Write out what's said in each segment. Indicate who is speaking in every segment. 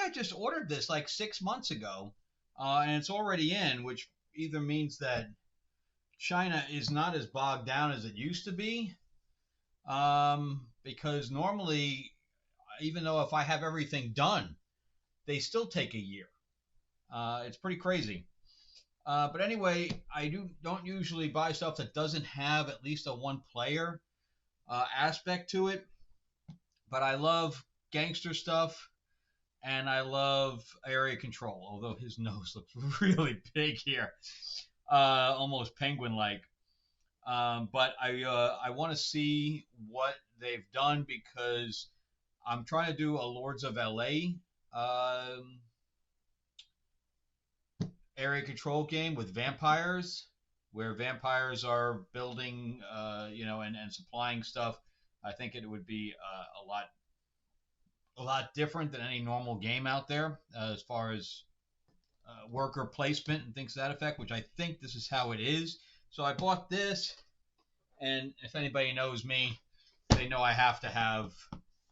Speaker 1: I just ordered this like 6 months ago, and it's already in, which either means that China is not as bogged down as it used to be. Because normally, even though if I have everything done, they still take a year. It's pretty crazy. But anyway, I don't usually buy stuff that doesn't have at least a one player aspect to it. But I love gangster stuff and I love area control. Although his nose looks really big here, almost penguin like. But I want to see what they've done because I'm trying to do a Lords of LA area control game with vampires, where vampires are building, and supplying stuff. I think it would be a lot different than any normal game out there as far as worker placement and things to that effect, which I think this is how it is. So I bought this, and if anybody knows me, they know I have to have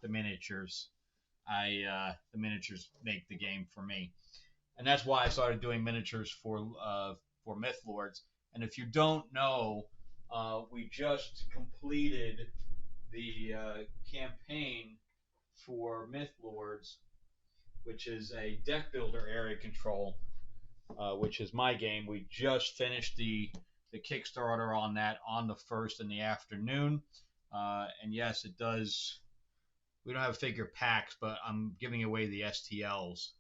Speaker 1: the miniatures. The miniatures make the game for me, and that's why I started doing miniatures for Myth Lords. And if you don't know, we just completed the campaign for Myth Lords, which is a deck builder area control, which is my game. We just finished the Kickstarter on that on the first in the afternoon, and yes, it does. We don't have figure packs, but I'm giving away the STLs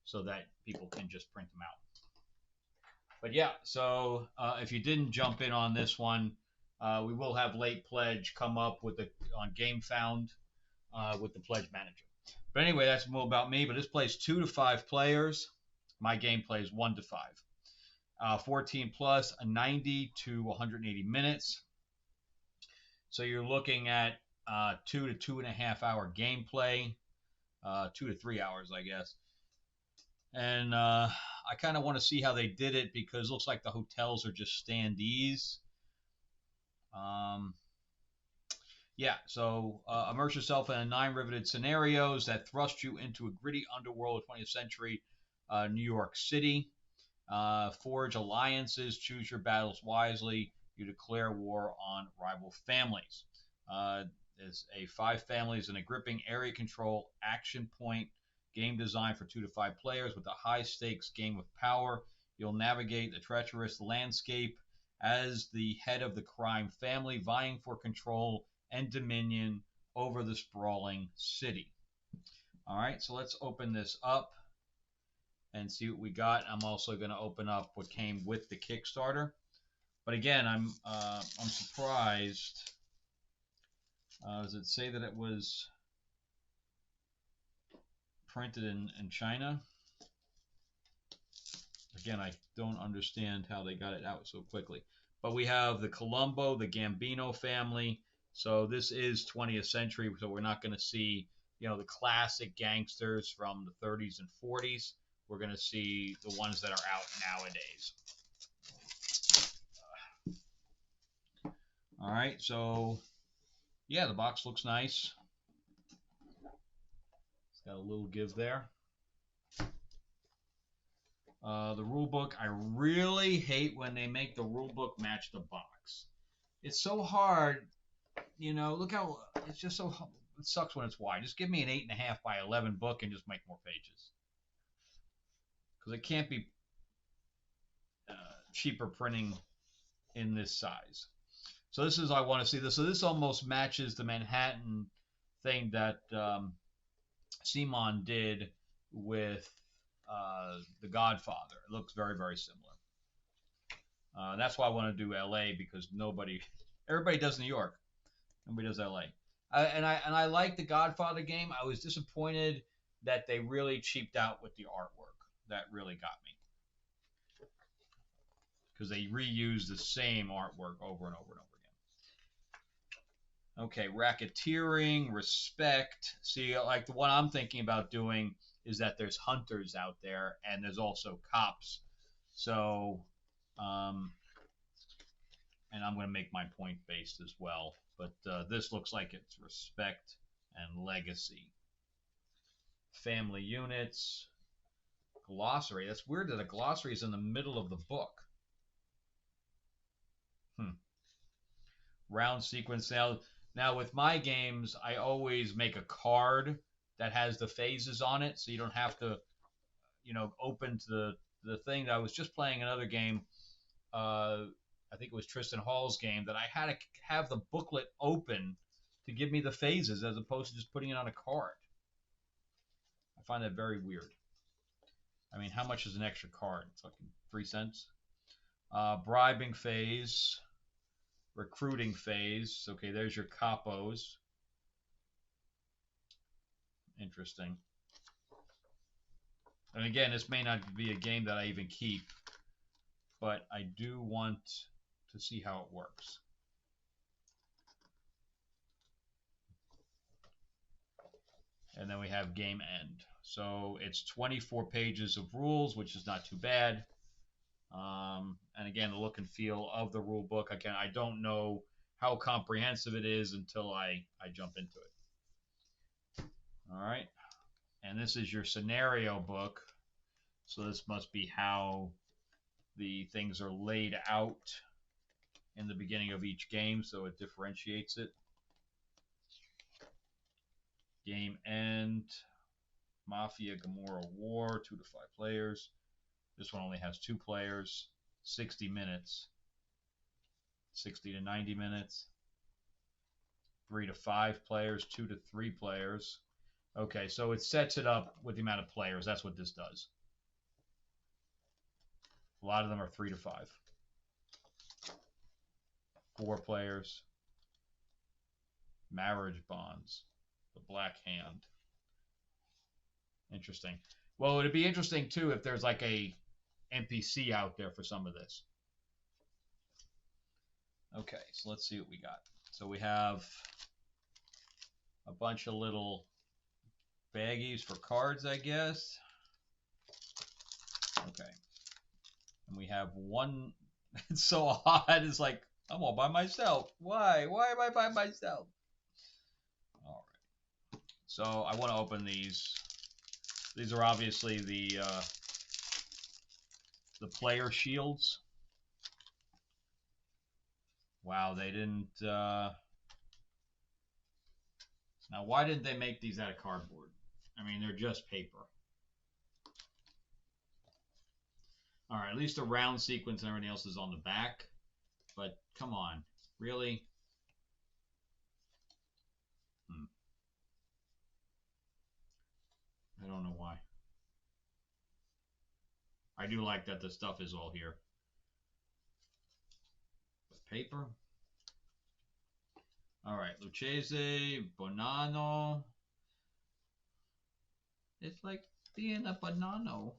Speaker 1: so that people can just print them out. But yeah, so if you didn't jump in on this one, we will have late pledge come up with the on GameFound with the pledge manager. But anyway, that's more about me. But this plays 2 to 5 players. My game plays 1 to 5. 14 plus, 90 to 180 minutes. So you're looking at 2 to 2.5 hour gameplay, 2 to 3 hours, I guess. And I kind of want to see how they did it because it looks like the hotels are just standees. Yeah, so immerse yourself in 9 riveted scenarios that thrust you into a gritty underworld of 20th century New York City. Forge alliances, choose your battles wisely. You declare war on rival families. There's a 5 families and a gripping area control action point game designed for 2 to 5 players with a high stakes game of power. You'll navigate the treacherous landscape as the head of the crime family, vying for control and dominion over the sprawling city. All right, so let's open this up and see what we got. I'm also going to open up what came with the Kickstarter. But again, I'm surprised. Does it say that it was printed in China? Again, I don't understand how they got it out so quickly. But we have the Colombo, the Gambino family. So this is 20th century, so we're not going to see, the classic gangsters from the 30s and 40s. We're going to see the ones that are out nowadays. All right, so yeah, the box looks nice. It's got a little give there. The rule book, I really hate when they make the rule book match the box. It's so hard, look how, it's just so, it sucks when it's wide. Just give me an 8.5 by 11 book and just make more pages. Because it can't be cheaper printing in this size. So this is, I want to see this. So this almost matches the Manhattan thing that Simon did with The Godfather. It looks very, very similar. That's why I want to do LA because everybody does New York. Nobody does LA. And I like the Godfather game. I was disappointed that they really cheaped out with the artwork. That really got me. Because they reused the same artwork over and over and over again. Okay, racketeering, respect. See, like the one I'm thinking about doing is that there's hunters out there and there's also cops. So, and I'm going to make my point based as well. But this looks like it's respect and legacy. family units, glossary. That's weird that a glossary is in the middle of the book. Round sequence. Now with my games, I always make a card that has the phases on it, so you don't have to, open to the thing. I was just playing another game. I think it was Tristan Hall's game that I had to have the booklet open to give me the phases as opposed to just putting it on a card. I find that very weird. I mean, how much is an extra card? It's like 3 cents. Bribing phase, recruiting phase. Okay, there's your capos. Interesting. And again, this may not be a game that I even keep, but I do want to see how it works. And then we have game end. So it's 24 pages of rules, which is not too bad. And again, the look and feel of the rule book. Again, I don't know how comprehensive it is until I jump into it. All right. And this is your scenario book. So this must be how the things are laid out in the beginning of each game, so it differentiates it. Game end. Mafia Gomorrah War, 2 to 5 players. This one only has 2 players. 60 minutes. 60 to 90 minutes. 3 to 5 players, 2 to 3 players. Okay, so it sets it up with the amount of players. That's what this does. A lot of them are 3 to 5. 4 players. Marriage bonds. The Black Hand. Interesting. Well, it'd be interesting too if there's like a NPC out there for some of this. Okay, so let's see what we got. So we have a bunch of little baggies for cards, I guess. Okay. And we have one. It's so odd. It's like, I'm all by myself. Why? Why am I by myself? All right. So I want to open these. These are obviously the player shields. Wow, they didn't. Now, why didn't they make these out of cardboard? I mean, they're just paper. All right, at least the round sequence and everything else is on the back. But come on, really? I don't know why. I do like that the stuff is all here. But paper. All right, Lucchese, Bonanno. It's like being a Bonanno.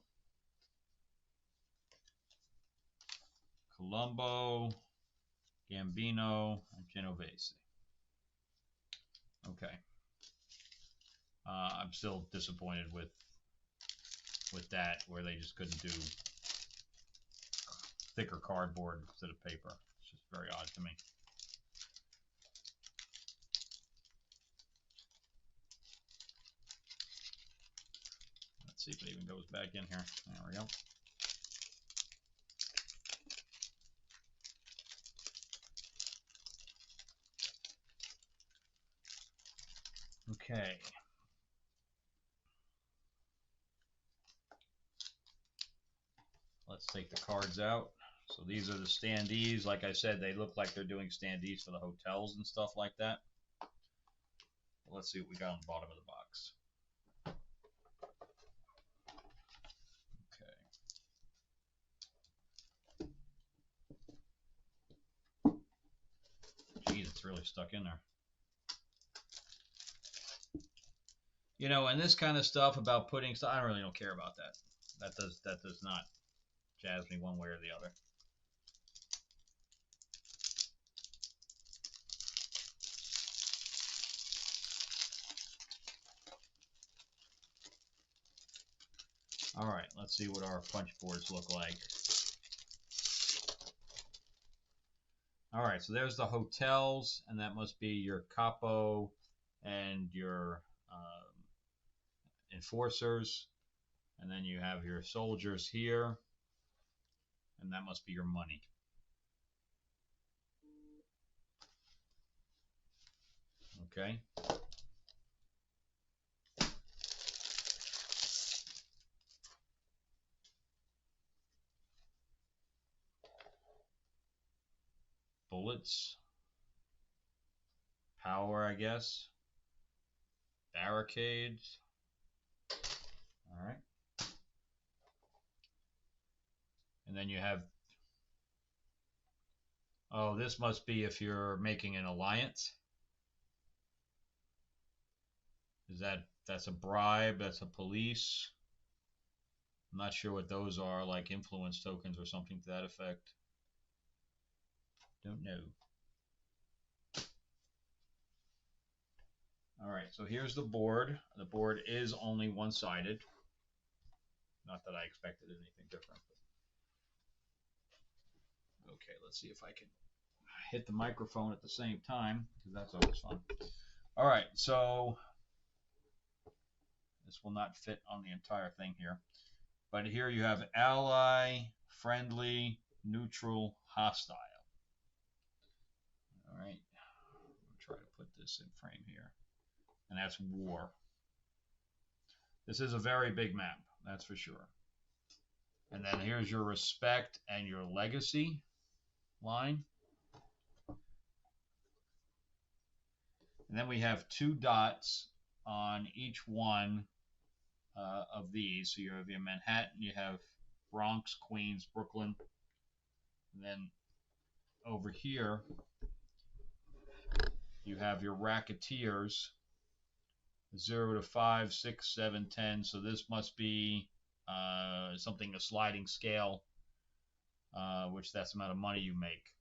Speaker 1: Colombo, Gambino, and Genovese. Okay. I'm still disappointed with that, where they just couldn't do thicker cardboard instead of paper. It's just very odd to me. Let's see if it even goes back in here. There we go. Okay. Let's take the cards out. So these are the standees. Like I said, they look like they're doing standees for the hotels and stuff like that. Let's see what we got on the bottom of the box. Okay. Geez, it's really stuck in there. You know, and this kind of stuff about putting stuff, I really don't care about that. That does not jazz me one way or the other. All right, let's see what our punch boards look like. All right, so there's the hotels, and that must be your capo and your enforcers, and then you have your soldiers here, and that must be your money. Okay. Bullets. Power, I guess. Barricades. All right. And then you have, oh, this must be if you're making an alliance. That's a bribe, that's a police. I'm not sure what those are, like influence tokens or something to that effect. Don't know. All right, so here's the board. The board is only one-sided. Not that I expected anything different. But... Okay, let's see if I can hit the microphone at the same time, because that's always fun. All right, so this will not fit on the entire thing here. But here you have ally, friendly, neutral, hostile. All right, I'll try to put this in frame here. And that's war. This is a very big map, that's for sure. And then here's your respect and your legacy line. And then we have 2 dots on each one of these. So you have your Manhattan, you have Bronx, Queens, Brooklyn. And then over here, you have your racketeers, 0 to 5, 6, 7, 10. So this must be something, a sliding scale, which that's the amount of money you make.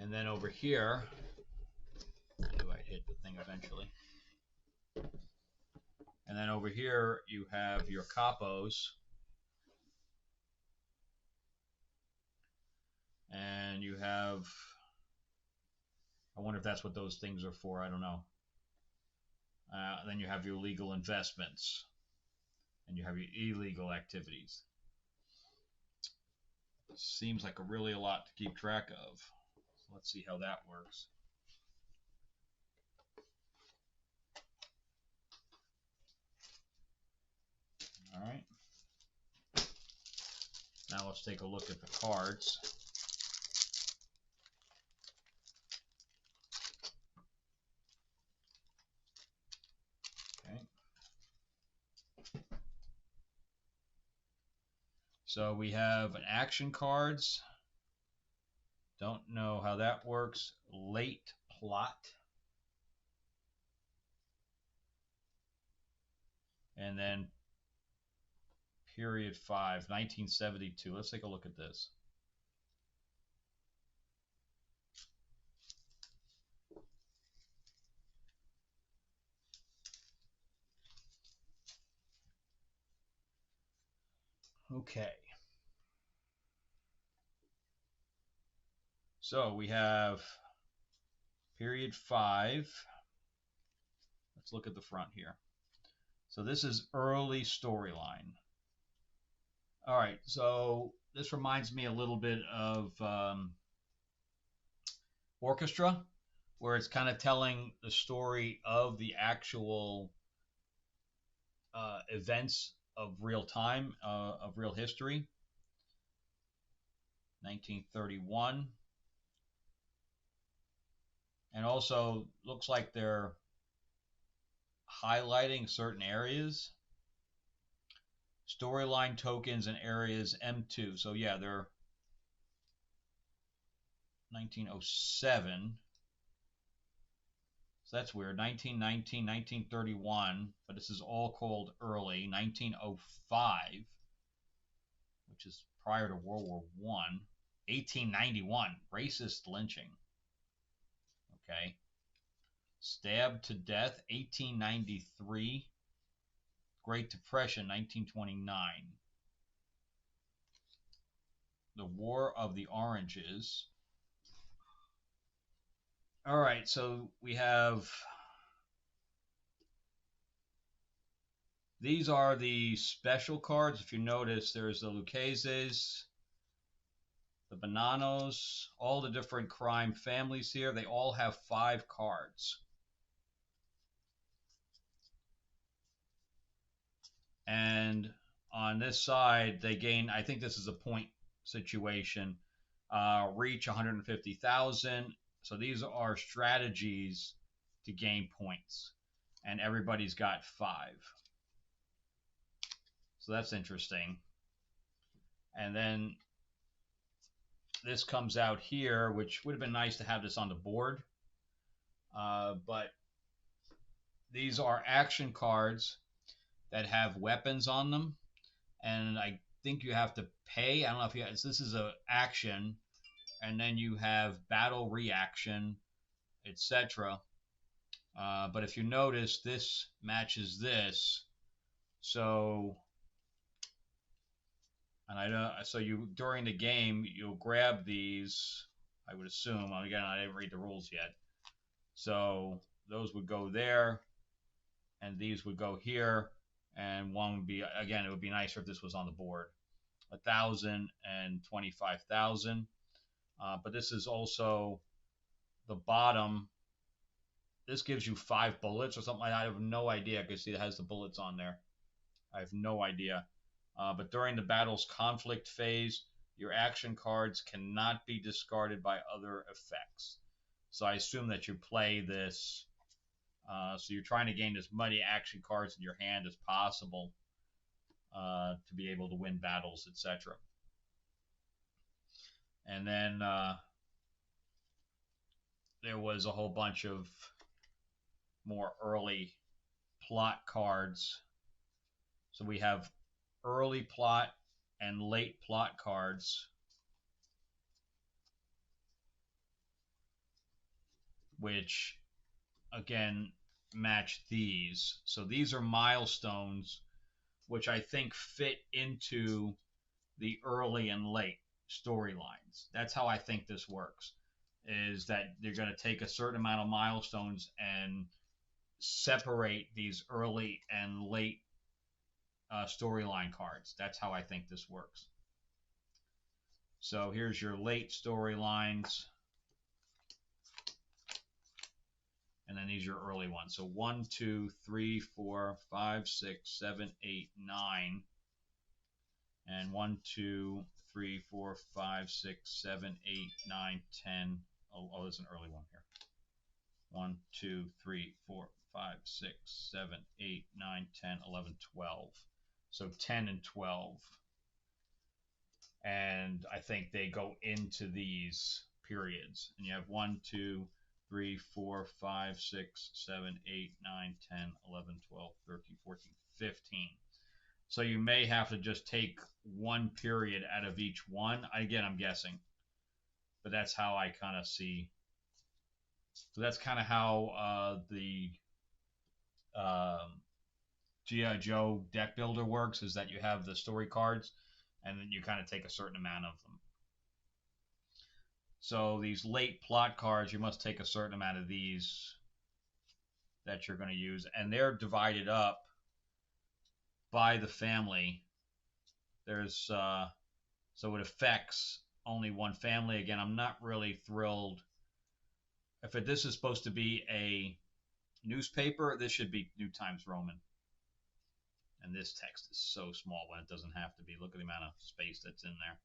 Speaker 1: And then over here, I hit the thing eventually. And then over here, you have your capos. And you have, I wonder if that's what those things are for. I don't know. Then you have your legal investments. And you have your illegal activities. Seems like really a lot to keep track of. So let's see how that works. All right. Now let's take a look at the cards. Okay. So we have an action cards. Don't know how that works. Late plot. And then period 5, 1972. Let's take a look at this. Okay. So we have period 5. Let's look at the front here. So this is early storyline. All right, so this reminds me a little bit of Orchestra, where it's kind of telling the story of the actual events of real time, of real history. 1931. And also looks like they're highlighting certain areas. Storyline tokens and areas M2. So yeah, they're 1907. So that's weird. 1919, 1931, but this is all called early. 1905, which is prior to World War I. 1891, racist lynching. Okay. Stabbed to death, 1893. Great Depression, 1929. The War of the Oranges. All right, so we have These are the special cards. If you notice, there's the Lucchese's, the Bananos, all the different crime families here. They all have 5 cards. And on this side, they gain, I think this is a point situation, reach 150,000. So these are strategies to gain points. And everybody's got 5. So that's interesting. And then this comes out here, which would have been nice to have this on the board. But these are action cards that have weapons on them. And I think you have to pay. I don't know if you have, this is a action, and then you have battle reaction, etc. But if you notice, this matches this. So, and I know, so you during the game you'll grab these. I would assume. Again, I didn't read the rules yet. So those would go there, and these would go here, and one would be, again, it would be nicer if this was on the board. 1,000 and 25,000. But this is also the bottom. This gives you 5 bullets or something like that. I have no idea. I can see it has the bullets on there. I have no idea. But during the battle's conflict phase, your action cards cannot be discarded by other effects. So I assume that you play this. So you're trying to gain as many action cards in your hand as possible to be able to win battles, etc. And then there was a whole bunch of more early plot cards. So we have early plot and late plot cards, which again match these. So these are milestones, which I think fit into the early and late storylines. That's how I think this works, is that they're going to take a certain amount of milestones and separate these early and late storyline cards. That's how I think this works. So here's your late storylines, and then these are your early ones. So 1, 2, 3, 4, 5, 6, 7, 8, 9, and 1, 2, 3, 4, 5, 6, 7, 8, 9, 10. Oh, there's an early one here. 1, 2, 3, 4, 5, 6, 7, 8, 9, 10, 11, 12. So 10 and 12. And I think they go into these periods. And you have 1, 2, 3, 4, 5, 6, 7, 8, 9, 10, 11, 12, 13, 14, 15. So you may have to just take one period out of each one. Again, I'm guessing. But that's how I kind of see. So that's kind of how the G.I. Joe deck builder works, is that you have the story cards, and then you kind of take a certain amount of them. So these late plot cards, you must take a certain amount of these that you're going to use, and they're divided up by the family. There's so it affects only one family. Again, I'm not really thrilled. If this is supposed to be a newspaper, this should be New Times Roman. And this text is so small when it doesn't have to be. Look at the amount of space that's in there.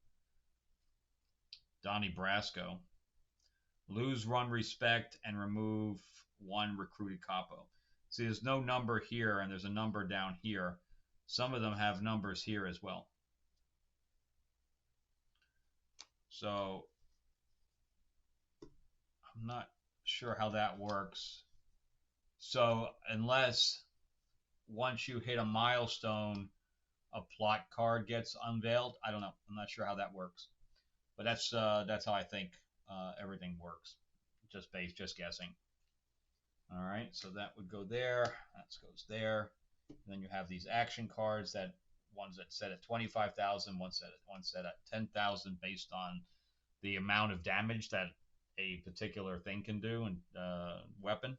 Speaker 1: Donnie Brasco. Lose one respect and remove one recruited capo. See, there's no number here, and there's a number down here. Some of them have numbers here as well. So I'm not sure how that works. So unless once you hit a milestone, a plot card gets unveiled, I don't know. I'm not sure how that works, but that's how I think everything works. Just guessing. All right, so that would go there. That goes there. And then you have these action cards, that ones that set at 25,000, one set at 10,000, based on the amount of damage that a particular thing can do and weapon.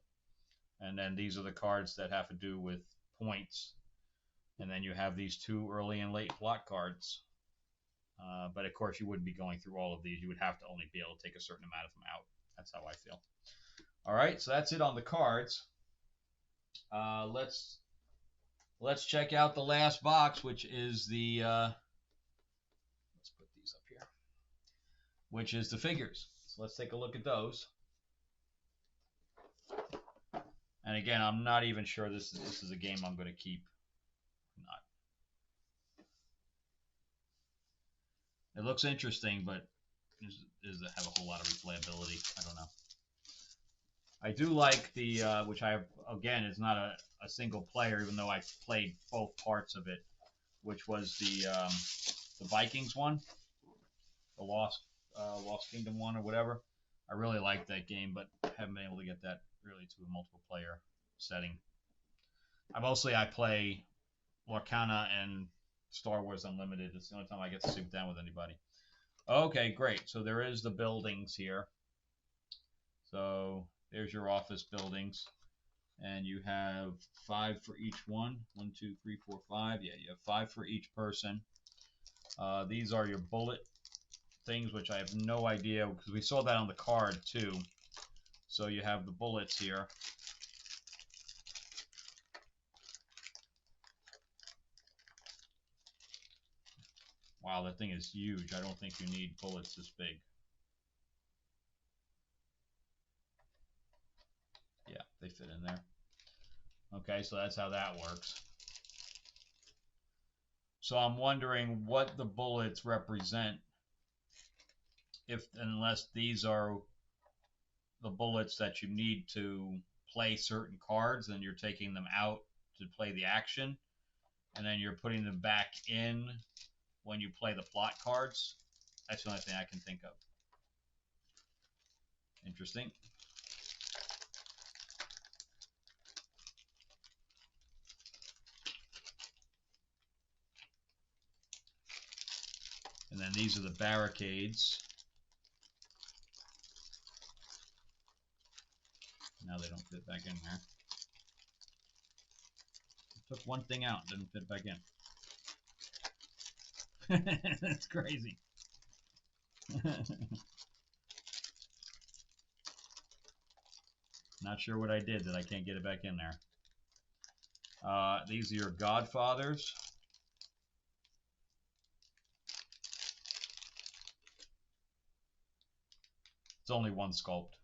Speaker 1: And then these are the cards that have to do with points. And then you have these 2 early and late plot cards. But of course, you wouldn't be going through all of these. You would have to only be able to take a certain amount of them out. That's how I feel. All right, so that's it on the cards. Let's check out the last box, which is the let's put these up here, which is the figures. So let's take a look at those. And again, I'm not even sure this is a game I'm going to keep. Not. It looks interesting, but does it have a whole lot of replayability? I don't know. I do like the which I have, again, is not a single player, even though I played both parts of it, which was the Vikings one, the Lost Kingdom one or whatever. I really liked that game, but haven't been able to get that really to a multiple player setting. I play Lorcana and Star Wars Unlimited. It's the only time I get to sit down with anybody. Okay, great. So there is the buildings here. So there's your office buildings. And you have 5 for each one. 1, 2, 3, 4, 5. Yeah, you have 5 for each person. These are your bullet things, which I have no idea, because we saw that on the card too. So you have the bullets here. Wow, that thing is huge. I don't think you need bullets this big. Yeah, they fit in there. Okay, so that's how that works. So I'm wondering what the bullets represent, unless these are the bullets that you need to play certain cards, then you're taking them out to play the action, and then you're putting them back in when you play the plot cards. That's the only thing I can think of. Interesting. And then these are the barricades. Now they don't fit back in there. I took one thing out, didn't fit back in. That's crazy. Not sure what I did that I can't get it back in there. These are your Godfathers. It's only one sculpt.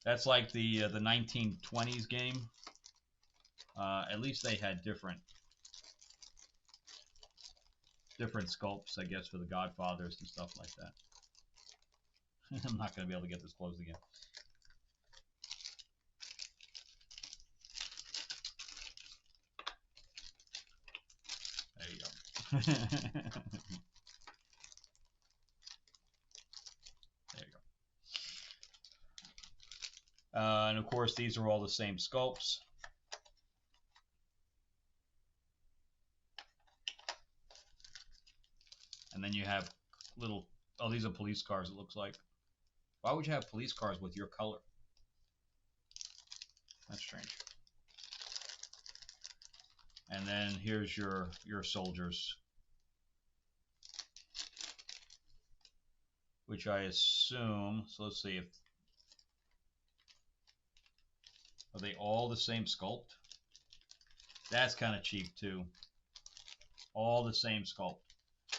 Speaker 1: That's like the 1920s game. At least they had different sculpts, I guess, for the Godfathers and stuff like that. I'm not going to be able to get this closed again. There you go. There you go. And of course, these are all the same sculpts. And then you have little, oh, these are police cars, it looks like. Why would you have police cars with your color? That's strange. And then here's your soldiers, which I assume, so let's see, are they all the same sculpt? That's kind of cheap too. All the same sculpt.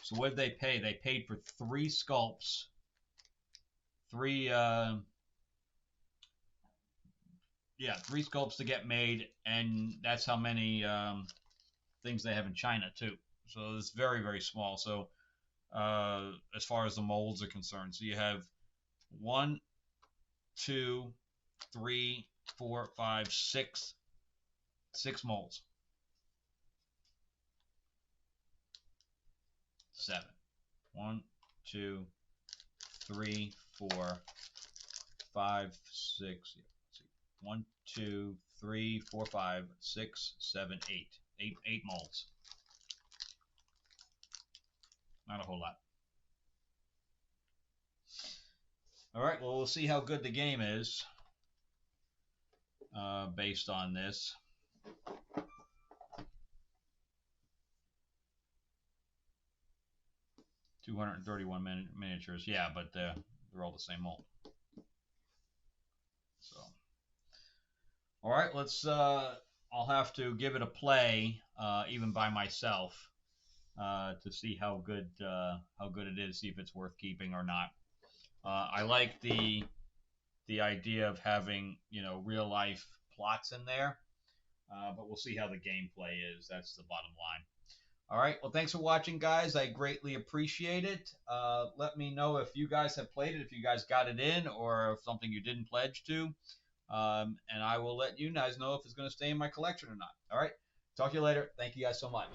Speaker 1: So what did they pay? They paid for 3 sculpts. 3 sculpts to get made, and that's how many things they have in China too. So it's very, very small. So as far as the molds are concerned, so you have 1, 2, 3, 4, 5, 6 molds. 7. 1, 2, 3, 4, 5, 6. 1, 2, 3, 4, 5, 6, 7, 8. 8 molds. Not a whole lot. All right, well, we'll see how good the game is. based on this. $231 miniatures. Yeah, but they're all the same mold. So, all right, let's. I'll have to give it a play, even by myself, to see how good it is. See if it's worth keeping or not. I like the idea of having real life plots in there, but we'll see how the gameplay is. That's the bottom line. All right. Well, thanks for watching, guys. I greatly appreciate it. Let me know if you guys have played it, if you guys got it in, or if something you didn't pledge to. And I will let you guys know if it's going to stay in my collection or not. All right. Talk to you later. Thank you guys so much.